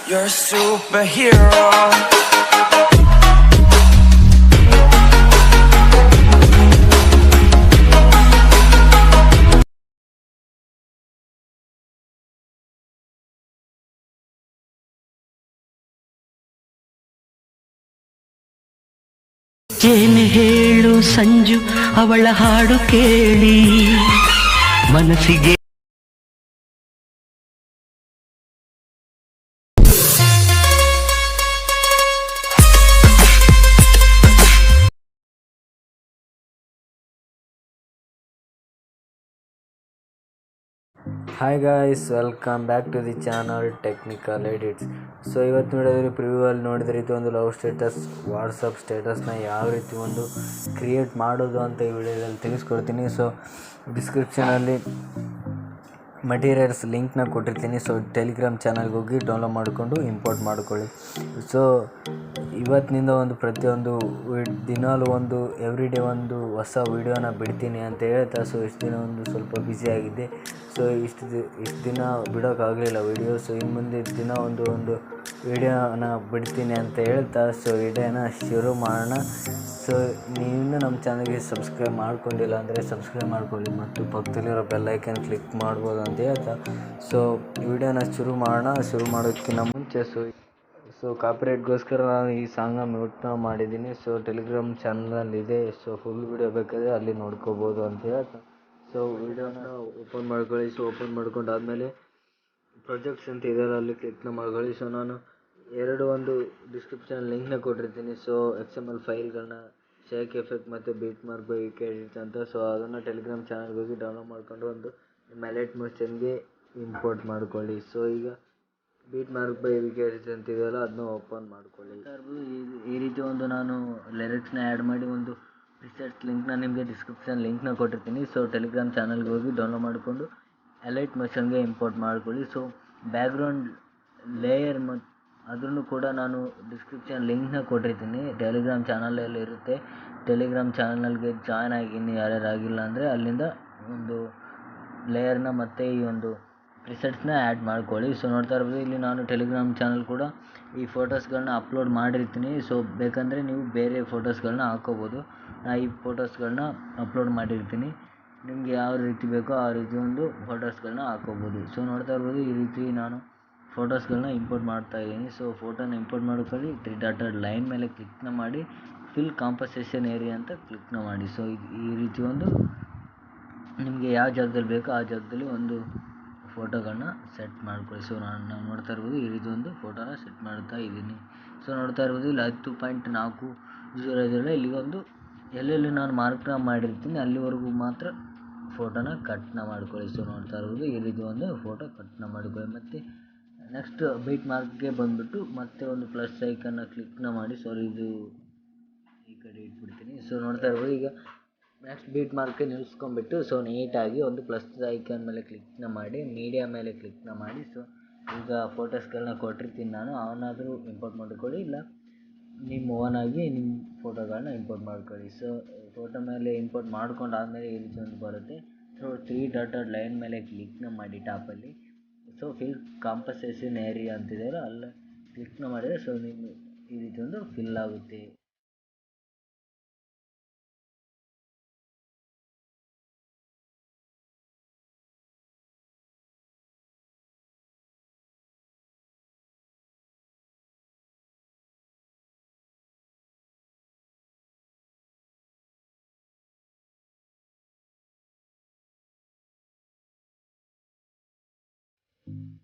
You're a superhero. ಏನೆ ಹೇಳು ಸಂಜು ಅವಳ ಹಾಡು ಕೇಳಿ ಮನಸ್ಸಿಗೆ hi guys, welcome back to the channel Technical Edits. So ಇವತ್ತು ನೋಡಿದ್ರೆ ಪ್ರಿವ್ಯೂವಲ್ಲಿ ನೋಡಿದ್ರೆ ಇದು ಒಂದು ಲವ್ ಸ್ಟೇಟಸ್, ವಾಟ್ಸಪ್ ಸ್ಟೇಟಸ್ನ ಯಾವ ರೀತಿ ಒಂದು ಕ್ರಿಯೇಟ್ ಮಾಡೋದು ಅಂತ ಈ ವಿಡಿಯೋದಲ್ಲಿ ತಿಳಿಸ್ಕೊಡ್ತೀನಿ. ಸೊ ಡಿಸ್ಕ್ರಿಪ್ಷನಲ್ಲಿ ಮಟೀರಿಯಲ್ಸ್ ಲಿಂಕ್ನ ಕೊಟ್ಟಿರ್ತೀನಿ. ಸೊ ಟೆಲಿಗ್ರಾಮ್ ಚಾನಲ್ಗೆ ಹೋಗಿ ಡೌನ್ಲೋಡ್ ಮಾಡಿಕೊಂಡು ಇಂಪೋರ್ಟ್ ಮಾಡ್ಕೊಳ್ಳಿ. ಸೊ ಇವತ್ತಿನಿಂದ ಒಂದು ಪ್ರತಿಯೊಂದು ದಿನಾಲು ಒಂದು ಎವ್ರಿ ಡೇ ಒಂದು ಹೊಸ ವೀಡಿಯೋನ ಬಿಡ್ತೀನಿ ಅಂತ ಹೇಳ್ತಾ, ಸೊ ಇಷ್ಟು ದಿನ ಒಂದು ಸ್ವಲ್ಪ ಬ್ಯುಸಿಯಾಗಿದ್ದೆ. ಸೊ ಇಷ್ಟು ದಿನ ಬಿಡೋಕ್ಕಾಗಲಿಲ್ಲ ವೀಡಿಯೋ. ಸೊ ಇನ್ನು ಮುಂದೆ ದಿನ ಒಂದು ವೀಡಿಯೋನ ಬಿಡ್ತೀನಿ ಅಂತ ಹೇಳ್ತಾ, ಸೊ ವಿಡಿಯೋನ ಶುರು ಮಾಡೋಣ. ಸೊ ನೀವು ನಮ್ಮ ಚಾನಲ್ಗೆ ಸಬ್ಸ್ಕ್ರೈಬ್ ಮಾಡ್ಕೊಂಡಿಲ್ಲ ಅಂದರೆ ಸಬ್ಸ್ಕ್ರೈಬ್ ಮಾಡ್ಕೊಳ್ಳಿ ಮತ್ತು ಪಕ್ಕದಲ್ಲಿರೋ ಬೆಲ್ಲೈಕನ್ ಕ್ಲಿಕ್ ಮಾಡ್ಬೋದು ಅಂತ ಹೇಳ್ತಾ, ಸೊ ವಿಡಿಯೋನ ಶುರು ಮಾಡೋಣ. ಶುರು ಮಾಡೋದಕ್ಕಿಂತ ಮುಂಚೆ ಸೊ ಕಾಪಿರೈಟ್ಗೋಸ್ಕರ ನಾನು ಈ ಸಾಂಗ್ನ ಮ್ಯೂಟ್ನ ಮಾಡಿದ್ದೀನಿ. ಸೊ ಟೆಲಿಗ್ರಾಮ್ ಚಾನಲಲ್ಲಿದೆ. ಸೊ ಫುಲ್ ವಿಡಿಯೋ ಬೇಕಾದರೆ ಅಲ್ಲಿ ನೋಡ್ಕೋಬೋದು ಅಂತ ಹೇಳ್ತಾ, ಸೊ ವಿಡಿಯೋನ ಓಪನ್ ಮಾಡ್ಕೊಳ್ಳಿ. ಸೊ ಓಪನ್ ಮಾಡ್ಕೊಂಡಾದಮೇಲೆ ಪ್ರಾಜೆಕ್ಟ್ಸ್ ಅಂತ ಇದೆಯಲ್ಲ ಅಲ್ಲಿ ಕ್ಲಿಕ್ನ ಮಾಡ್ಕೊಳ್ಳಿ. ಸೊ ನಾನು ಒಂದು ಡಿಸ್ಕ್ರಿಪ್ಷನ್ ಲಿಂಕ್ನ ಕೊಟ್ಟಿರ್ತೀನಿ. ಸೊ XML ಫೈಲ್ಗಳನ್ನ ಶೇಕ್ ಎಫೆಕ್ಟ್ ಮತ್ತು ಬೀಟ್ ಮಾರ್ಕ್ ಬೈ ಎಡಿಟ್ ಅಂತ. ಸೊ ಅದನ್ನು ಟೆಲಿಗ್ರಾಮ್ ಚಾನಲ್ಗೆ ಹೋಗಿ ಡೌನ್ಲೋಡ್ ಮಾಡ್ಕೊಂಡು ಒಂದು alightmotionಗೆ ಇಂಪೋರ್ಟ್ ಮಾಡ್ಕೊಳ್ಳಿ. ಸೊ ಈಗ ಬೀಟ್ ಮಾರ್ಕ್ ಬೈ ಎಡಿಟ್ ಅಂತ ಇದೆಯಲ್ಲ ಅದನ್ನ ಓಪನ್ ಮಾಡ್ಕೊಳ್ಳಿ. ಈ ರೀತಿ ಒಂದು ನಾನು ಲಿರಿಕ್ಸ್ನ ಆ್ಯಡ್ ಮಾಡಿ ಒಂದು ಪ್ರಿಸೆಟ್ಸ್ ಲಿಂಕ್ನ ನಿಮಗೆ ಡಿಸ್ಕ್ರಿಪ್ಷನ್ ಲಿಂಕ್ನ ಕೊಟ್ಟಿರ್ತೀನಿ. ಸೊ ಟೆಲಿಗ್ರಾಮ್ ಚಾನಲ್ಗೆ ಹೋಗಿ ಡೌನ್ಲೋಡ್ ಮಾಡಿಕೊಂಡು alightmotionಗೆ ಇಂಪೋರ್ಟ್ ಮಾಡ್ಕೊಳ್ಳಿ. ಸೊ ಬ್ಯಾಕ್ಗ್ರೌಂಡ್ ಲೇಯರ್ ಮತ್ತು ಅದನ್ನು ಕೂಡ ನಾನು ಡಿಸ್ಕ್ರಿಪ್ಷನ್ ಲಿಂಕ್ನ ಕೊಟ್ಟಿರ್ತೀನಿ. ಟೆಲಿಗ್ರಾಮ್ ಚಾನಲಲ್ಲಿ ಇರುತ್ತೆ. ಟೆಲಿಗ್ರಾಮ್ ಚಾನಲ್ಗೆ ಜಾಯ್ನ್ ಆಗಿ ಇನ್ನು ಯಾರ್ಯಾರು ಆಗಿಲ್ಲ ಅಂದರೆ ಅಲ್ಲಿಂದ ಒಂದು ಲೇಯರ್ನ ಮತ್ತು ಈ ಒಂದು ಪ್ರಿಸೆಟ್ಸ್ನ ಆ್ಯಡ್ ಮಾಡ್ಕೊಳ್ಳಿ. ಸೊ ನೋಡ್ತಾ ಇರ್ಬೋದು ಇಲ್ಲಿ ನಾನು ಟೆಲಿಗ್ರಾಮ್ ಚಾನಲ್ ಕೂಡ ಈ ಫೋಟೋಸ್ಗಳನ್ನ ಅಪ್ಲೋಡ್ ಮಾಡಿರ್ತೀನಿ. ಸೊ ಬೇಕಂದರೆ ನೀವು ಬೇರೆ ಫೋಟೋಸ್ಗಳನ್ನ ಹಾಕ್ಕೋಬೋದು. ನಾನು ಈ ಫೋಟೋಸ್ಗಳನ್ನ ಅಪ್ಲೋಡ್ ಮಾಡಿರ್ತೀನಿ. ನಿಮಗೆ ಯಾವ ರೀತಿ ಬೇಕೋ ಆ ರೀತಿ ಒಂದು ಫೋಟೋಸ್ಗಳನ್ನ ಹಾಕ್ಕೋಬೋದು. ಸೊ ನೋಡ್ತಾ ಇರ್ಬೋದು ಈ ರೀತಿ ನಾನು ಫೋಟೋಸ್ಗಳನ್ನ ಇಂಪೋರ್ಟ್ ಮಾಡ್ತಾಯಿದ್ದೀನಿ. ಸೊ ಫೋಟೋನ ಇಂಪೋರ್ಟ್ ಮಾಡ್ಕೊಳ್ಳಿ. 3 ಡಾಟೆಡ್ ಲೈನ್ ಮೇಲೆ ಕ್ಲಿಕ್ನ ಮಾಡಿ ಫಿಲ್ ಕಾಂಪೋಸಿಷನ್ ಏರಿಯಾ ಅಂತ ಕ್ಲಿಕ್ನ ಮಾಡಿ. ಸೊ ಈ ರೀತಿ ಒಂದು ನಿಮಗೆ ಯಾವ ಜಾಗದಲ್ಲಿ ಬೇಕೋ ಆ ಜಾಗದಲ್ಲಿ ಒಂದು ಫೋಟೋಗಳನ್ನ ಸೆಟ್ ಮಾಡ್ಕೊಳ್ಳಿ. ಸೊ ನಾನು ನೋಡ್ತಾ ಇರ್ಬೋದು ಈ ರೀತಿ ಒಂದು ಫೋಟೋನ ಸೆಟ್ ಮಾಡ್ತಾ ಇದ್ದೀನಿ. ಸೊ ನೋಡ್ತಾ ಇರ್ಬೋದು ಇಲ್ಲಿ 10.400 ಇಲ್ಲಿಗೆ ಒಂದು ಎಲ್ಲೆಲ್ಲಿ ನಾನು ಮಾರ್ಕ್ನ ಮಾಡಿರ್ತೀನಿ ಅಲ್ಲಿವರೆಗೂ ಮಾತ್ರ ಫೋಟೋನ ಕಟ್ನ ಮಾಡ್ಕೊಳ್ಳಿ. ಸೊ ನೋಡ್ತಾ ಇರ್ಬೋದು ಈ ರೀತಿ ಒಂದು ಫೋಟೋ ಕಟ್ನ ಮಾಡ್ಕೊಳ್ಳಿ. ಮತ್ತು ನೆಕ್ಸ್ಟ್ ಬೀಟ್ ಮಾರ್ಕ್ಗೆ ಬಂದುಬಿಟ್ಟು ಮತ್ತೆ ಒಂದು ಪ್ಲಸ್ ಐಕನ್ನ ಕ್ಲಿಕ್ನ ಮಾಡಿ. ಸೊ ಇದು ಈ ಕಡೆ ಇಟ್ಬಿಡ್ತೀನಿ. ಸೊ ನೋಡ್ತಾ ಇರ್ಬೋದು ಈಗ ನೆಕ್ಸ್ಟ್ ಬೀಟ್ ಮಾರ್ಕ್ಗೆ ನಿಲ್ಲಿಸ್ಕೊಂಡ್ಬಿಟ್ಟು ಸೊ ನೀಟಾಗಿ ಒಂದು ಪ್ಲಸ್ ಐಕನ್ ಮೇಲೆ ಕ್ಲಿಕ್ನ ಮಾಡಿ ಮೀಡಿಯಾ ಮೇಲೆ ಕ್ಲಿಕ್ನ ಮಾಡಿ. ಸೊ ಈಗ ಫೋಟೋಸ್ಗಳನ್ನ ಕೊಟ್ಟಿರ್ತೀನಿ ನಾನು, ಅವನಾದರೂ ಇಂಪೋರ್ಟ್ ಮಾಡ್ಕೊಳ್ಳಿ, ಇಲ್ಲ ನಿಮ್ಮ ಓನಾಗಿ ನಿಮ್ಮ ಫೋಟೋಗಳನ್ನ ಇಂಪೋರ್ಟ್ ಮಾಡ್ಕೊಳ್ಳಿ. ಸೊ ಫೋಟೋ ಮೇಲೆ ಇಂಪೋರ್ಟ್ ಮಾಡ್ಕೊಂಡಾದಮೇಲೆ ಈ ರೀತಿ ಒಂದು ಬರುತ್ತೆ. ಸೊ 3 ಡಾಟೆಡ್ ಲೈನ್ ಮೇಲೆ ಕ್ಲಿಕ್ನ ಮಾಡಿ ಟಾಪಲ್ಲಿ. ಸೊ ಫಿಲ್ ಕಾಂಪೋಸಿಷನ್ ಏರಿಯಾ ಅಂತಿದೆಯಲ್ಲ ಅಲ್ಲಿ ಕ್ಲಿಕ್ನ ಮಾಡಿದರೆ ಸೊ ನಿಮ್ಮ ಈ ರೀತಿ ಒಂದು ಫಿಲ್ ಆಗುತ್ತೆ.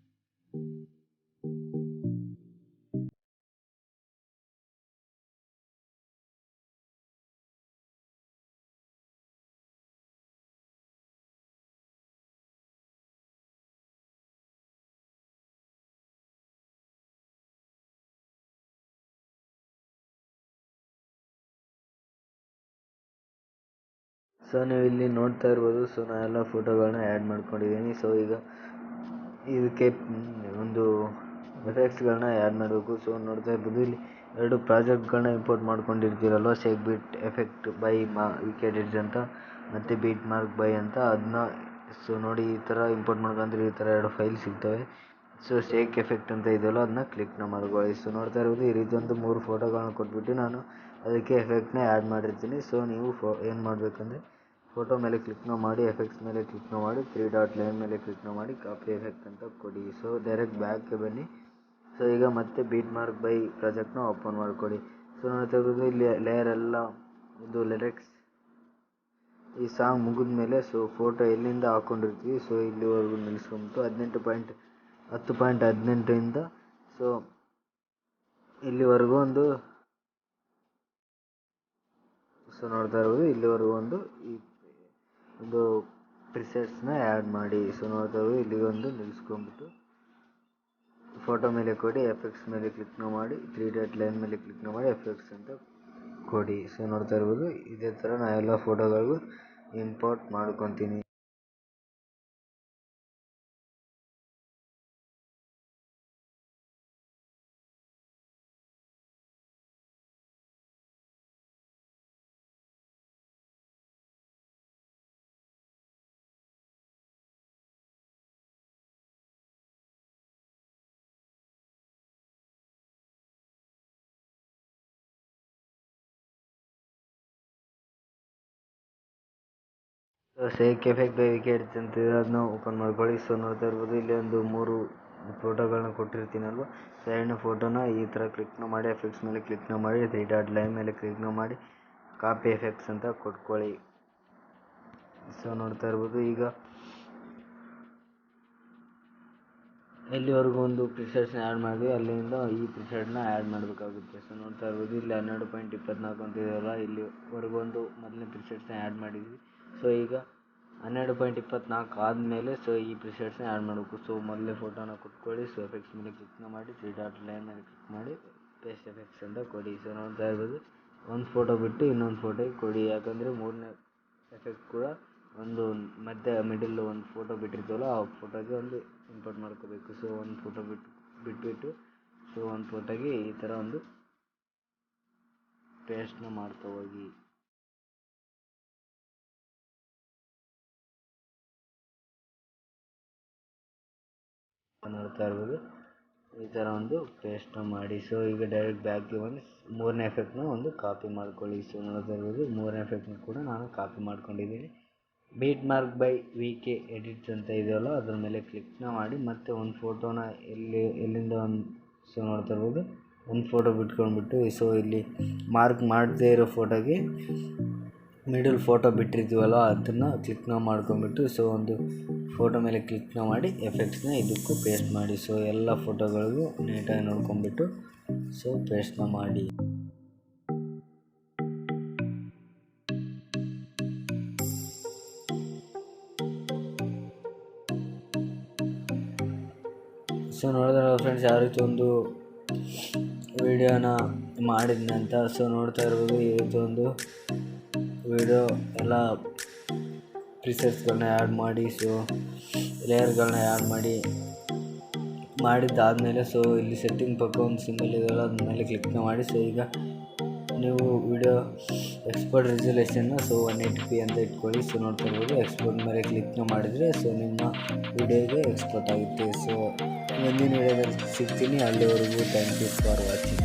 ಸೊ ನೀವು ಇಲ್ಲಿ ನೋಡ್ತಾ ಇರ್ಬೋದು. ಸೊ ನಾನೆಲ್ಲ ಫೋಟೋಗಳನ್ನ ಆ್ಯಡ್ ಮಾಡ್ಕೊಂಡಿದ್ದೀನಿ. ಸೊ ಈಗ ಇದಕ್ಕೆ ಒಂದು ಎಫೆಕ್ಟ್ಸ್ಗಳನ್ನ ಆ್ಯಡ್ ಮಾಡಬೇಕು. ಸೊ ನೋಡ್ತಾ ಇರ್ಬೋದು ಇಲ್ಲಿ 2 ಪ್ರಾಜೆಕ್ಟ್ಗಳನ್ನ ಇಂಪೋರ್ಟ್ ಮಾಡ್ಕೊಂಡಿರ್ತೀರಲ್ವ, ಶೇಕ್ ಬೀಟ್ ಎಫೆಕ್ಟ್ ಬೈ ವಿಕೆಡೆಡ್ಸ್ ಅಂತ ಮತ್ತು ಬೀಟ್ ಮಾರ್ಕ್ ಬೈ ಅಂತ. ಅದನ್ನ ಸೊ ನೋಡಿ ಈ ಥರ ಇಂಪೋರ್ಟ್ ಮಾಡ್ಕೊಂಡ್ರೆ ಈ ಥರ 2 ಫೈಲ್ ಸಿಗ್ತವೆ. ಸೊ ಶೇಕ್ ಎಫೆಕ್ಟ್ ಅಂತ ಇದೆಯಲ್ಲ ಅದನ್ನ ಕ್ಲಿಕ್ನ ಮಾಡ್ಕೊಳ್ಳಿ. ಸೊ ನೋಡ್ತಾ ಇರ್ಬೋದು ಈ ರೀತಿ ಒಂದು 3 ಫೋಟೋಗಳನ್ನ ಕೊಟ್ಬಿಟ್ಟು ನಾನು ಅದಕ್ಕೆ ಎಫೆಕ್ಟ್ನ ಆ್ಯಡ್ ಮಾಡಿರ್ತೀನಿ. ಸೊ ನೀವು ಏನು ಮಾಡಬೇಕಂದ್ರೆ ಫೋಟೋ ಮೇಲೆ ಕ್ಲಿಕ್ನ ಮಾಡಿ, ಎಫೆಕ್ಟ್ಸ್ ಮೇಲೆ ಕ್ಲಿಕ್ನ ಮಾಡಿ, 3 ಡಾಟ್ ಲೈನ್ ಮೇಲೆ ಕ್ಲಿಕ್ನ ಮಾಡಿ ಕಾಪಿ ಎಫೆಕ್ಟ್ ಅಂತ ಕೊಡಿ. ಸೊ ಡೈರೆಕ್ಟ್ ಬ್ಯಾಕ್ಗೆ ಬನ್ನಿ. ಸೊ ಈಗ ಮತ್ತೆ ಬೀಟ್ ಮಾರ್ಕ್ ಬೈ ಪ್ರಾಜೆಕ್ಟ್ನ ಓಪನ್ ಮಾಡ್ಕೊಳ್ಳಿ. ಸೊ ನೋಡ್ತಾ ಇರ್ಬೋದು ಇಲ್ಲಿ ಲೇಯರ್ ಎಲ್ಲ ಒಂದು ಲಿರಿಕ್ಸ್ ಈ ಸಾಂಗ್ ಮುಗಿದ ಮೇಲೆ ಸೊ ಫೋಟೋ ಎಲ್ಲಿಂದ ಹಾಕ್ಕೊಂಡಿರ್ತೀವಿ ಸೊ ಇಲ್ಲಿವರೆಗೂ ನಿಲ್ಲಿಸ್ಕೊಂಬಿಟ್ಟು 10.18 ಸೊ ಇಲ್ಲಿವರೆಗೂ ಒಂದು ಸೊ ನೋಡ್ತಾ ಇರ್ಬೋದು ಇಲ್ಲಿವರೆಗೂ ಈ ಒಂದು ಪ್ರಿಸೆಟ್ಸ್ನ ಆ್ಯಡ್ ಮಾಡಿ. ಸೊ ನೋಡ್ತಾ ಇರ್ಬೋದು ಇಲ್ಲಿ ಒಂದು ನಿಲ್ಲಿಸ್ಕೊಂಬಿಟ್ಟು ಫೋಟೋ ಮೇಲೆ ಕೊಡಿ, ಎಫೆಕ್ಟ್ಸ್ ಮೇಲೆ ಕ್ಲಿಕ್ನ ಮಾಡಿ, 3 ಡಾಟ್ ಲೈನ್ ಮೇಲೆ ಕ್ಲಿಕ್ನ ಮಾಡಿ ಎಫೆಕ್ಟ್ಸ್ ಅಂತ ಕೊಡಿ. ಸೊ ನೋಡ್ತಾ ಇರ್ಬೋದು ಇದೇ ಥರ ನಾನು ಎಲ್ಲ ಫೋಟೋಗಳಿಗೂ ಇಂಪೋರ್ಟ್ ಮಾಡ್ಕೊತೀನಿ. ಶೇಕ್ ಎಫೆಕ್ಟ್ ಬೈ ವಿಕೆಟ್ಸ್ ಅಂತ ಅದನ್ನ ಓಪನ್ ಮಾಡ್ಕೊಳ್ಳಿ. ಸೊ ನೋಡ್ತಾ ಇರ್ಬೋದು ಇಲ್ಲಿ ಒಂದು 3 ಫೋಟೋಗಳನ್ನ ಕೊಟ್ಟಿರ್ತೀನಲ್ವ. ಸೊ ಎರಡನೇ ಫೋಟೋನ ಈ ಥರ ಕ್ಲಿಕ್ನ ಮಾಡಿ, ಎಫೆಕ್ಟ್ಸ್ ಮೇಲೆ ಕ್ಲಿಕ್ನ ಮಾಡಿ, 3 ಡಾಟ್ ಲೈನ್ ಮೇಲೆ ಕ್ಲಿಕ್ನ ಮಾಡಿ ಕಾಪಿ ಎಫೆಕ್ಟ್ಸ್ ಅಂತ ಕೊಟ್ಕೊಳ್ಳಿ. ಸೊ ನೋಡ್ತಾ ಇರ್ಬೋದು ಈಗ ಎಲ್ಲಿವರೆಗೂ ಒಂದು ಪ್ರಿಸೆಟ್ಸ್ನ ಆ್ಯಡ್ ಮಾಡಿ ಅಲ್ಲಿಂದ ಈ ಪ್ರಿಸೆಟ್ನ ಆ್ಯಡ್ ಮಾಡಬೇಕಾಗುತ್ತೆ. ಸೊ ನೋಡ್ತಾ ಇರ್ಬೋದು ಇಲ್ಲಿ 12.24 ಅಂತ ಇದೆಯಲ್ಲ, ಇಲ್ಲಿವರೆಗೂ ಒಂದು ಮೊದಲನೇ ಪ್ರಿಸೆಟ್ಸ್ನ ಆ್ಯಡ್ ಮಾಡಿದ್ವಿ. ಸೊ ಈಗ 12.24 ಆದಮೇಲೆ ಸೊ ಈ ಪ್ರಿಸೆಟ್ಸ್ನ ಆ್ಯಡ್ ಮಾಡಬೇಕು. ಸೊ ಮೊದಲನೇ ಫೋಟೋನ ಕೊಟ್ಕೊಳ್ಳಿ. ಸೊ ಎಫೆಕ್ಟ್ಸ್ ಮೇಲೆ ಕ್ಲಿಕ್ನ ಮಾಡಿ, 3 ಡಾಟ್ ಲೈನ್ ಮೇಲೆ ಕ್ಲಿಕ್ ಮಾಡಿ ಪೇಸ್ಟ್ ಎಫೆಕ್ಟ್ಸ್ ಅಂತ ಕೊಡಿ. ಸೊ ನೋಡ್ತಾ ಇರ್ಬೋದು ಒಂದು ಫೋಟೋ ಬಿಟ್ಟು ಇನ್ನೊಂದು ಫೋಟೋಗೆ ಕೊಡಿ, ಯಾಕಂದರೆ ಮೂರನೇ ಎಫೆಕ್ಟ್ ಕೂಡ ಒಂದು ಮಿಡಲ್ ಒಂದು ಫೋಟೋ ಬಿಟ್ಟಿರ್ತೀವಲ್ಲ ಆ ಫೋಟೋಗೆ ಒಂದು ಇಂಪೋರ್ಟ್ ಮಾಡ್ಕೋಬೇಕು. ಸೊ ಒಂದು ಫೋಟೋ ಬಿಟ್ಬಿಟ್ಟು ಸೊ ಒಂದು ಫೋಟೋಗೆ ಈ ಥರ ಒಂದು ಪೇಸ್ಟ್ನ ಮಾಡ್ತಾ ಹೋಗಿ. ನೋಡ್ತಾ ಇರ್ಬೋದು ಈ ಥರ ಒಂದು ಪೇಸ್ಟ್ನ ಮಾಡಿ. ಸೊ ಈಗ ಡೈರೆಕ್ಟ್ ಬ್ಯಾಕ್ಗೆ ಬಂದು ಮೂರನೇ ಎಫೆಕ್ಟ್ನ ಒಂದು ಕಾಪಿ ಮಾಡ್ಕೊಳ್ಳಿ. ಸೊ ನೋಡ್ತಾ ಇರ್ಬೋದು ಮೂರನೇ ಎಫೆಕ್ಟ್ನ ಕೂಡ ನಾನು ಕಾಪಿ ಮಾಡ್ಕೊಂಡಿದ್ದೀನಿ. Beet mark by VK edits ಅಂತ ಇದೆಯಲ್ಲ ಅದ್ರ ಮೇಲೆ ಕ್ಲಿಕ್ನ ಮಾಡಿ ಮತ್ತೆ ಒಂದು ಫೋಟೋನ ಎಲ್ಲಿಂದ ಸೊ ನೋಡ್ತಾ ಇರ್ಬೋದು ಒಂದು ಫೋಟೋ ಬಿಟ್ಕೊಂಡ್ಬಿಟ್ಟು ಸೊ ಇಲ್ಲಿ ಮಾರ್ಕ್ ಮಾಡದೇ ಇರೋ ಫೋಟೋಗೆ ಮಿಡಲ್ ಫೋಟೋ ಬಿಟ್ಟಿರ್ತೀವಲ್ಲ ಅದನ್ನು ಕ್ಲಿಕ್ನ ಮಾಡ್ಕೊಂಡ್ಬಿಟ್ಟು ಸೊ ಒಂದು ಫೋಟೋ ಮೇಲೆ ಕ್ಲಿಕ್ನ ಮಾಡಿ ಎಫೆಕ್ಟ್ಸ್ನ ಇದಕ್ಕೂ ಪೇಸ್ಟ್ ಮಾಡಿ. ಸೊ ಎಲ್ಲ ಫೋಟೋಗಳಿಗೂ ನೀಟಾಗಿ ನೋಡ್ಕೊಂಡ್ಬಿಟ್ಟು ಸೊ ಪೇಸ್ಟ್ನ ಮಾಡಿ. ಸೊ ನೋಡಿದ್ರೆ ಫ್ರೆಂಡ್ಸ್ ಯಾವ ರೀತಿ ಒಂದು ವಿಡಿಯೋನ ಮಾಡಿದ್ನಿ ಅಂತ. ಸೊ ನೋಡ್ತಾ ಇರ್ಬೋದು ಈ ರೀತಿ ಒಂದು ವಿಡಿಯೋ ಎಲ್ಲ ಪ್ರಿಸೆಟ್ಸ್ಗಳನ್ನ ಆ್ಯಡ್ ಮಾಡಿ ಸೊ ಲೇಯರ್ಗಳನ್ನ ಆ್ಯಡ್ ಮಾಡಿದ್ದಾದಮೇಲೆ ಸೊ ಇಲ್ಲಿ ಸೆಟ್ಟಿಂಗ್ ಪಕ್ಕ ಒಂದು ಸಿಂಬಲ್ ಇದೆಯಲ್ಲ ಅದ್ರ ಮೇಲೆ ಕ್ಲಿಕ್ನ ಮಾಡಿ. ಸೊ ಈಗ ನೀವು ವಿಡಿಯೋ ಎಕ್ಸ್ಪೋರ್ಟ್ ರೆಸಲ್ಯೂಷನ್ನ ಸೊ 180p ಅಂತ ಇಟ್ಕೊಳ್ಳಿ. ಸೊ ನೋಡ್ತಾ ಇರ್ಬೋದು ಎಕ್ಸ್ಪೋರ್ಟ್ ಮೇಲೆ ಕ್ಲಿಕ್ನ ಮಾಡಿದರೆ ಸೊ ನಿಮ್ಮ ವಿಡಿಯೋಗೆ ಎಕ್ಸ್ಪೋರ್ಟ್ ಆಗುತ್ತೆ. ಸೊ ಮುಂದಿನ ವಿಡಿಯೋದಲ್ಲಿ ಸಿಗ್ತೀನಿ. ಅಲ್ಲಿವರೆಗೂ ಥ್ಯಾಂಕ್ ಯು ಫಾರ್ ವಾಚಿಂಗ್.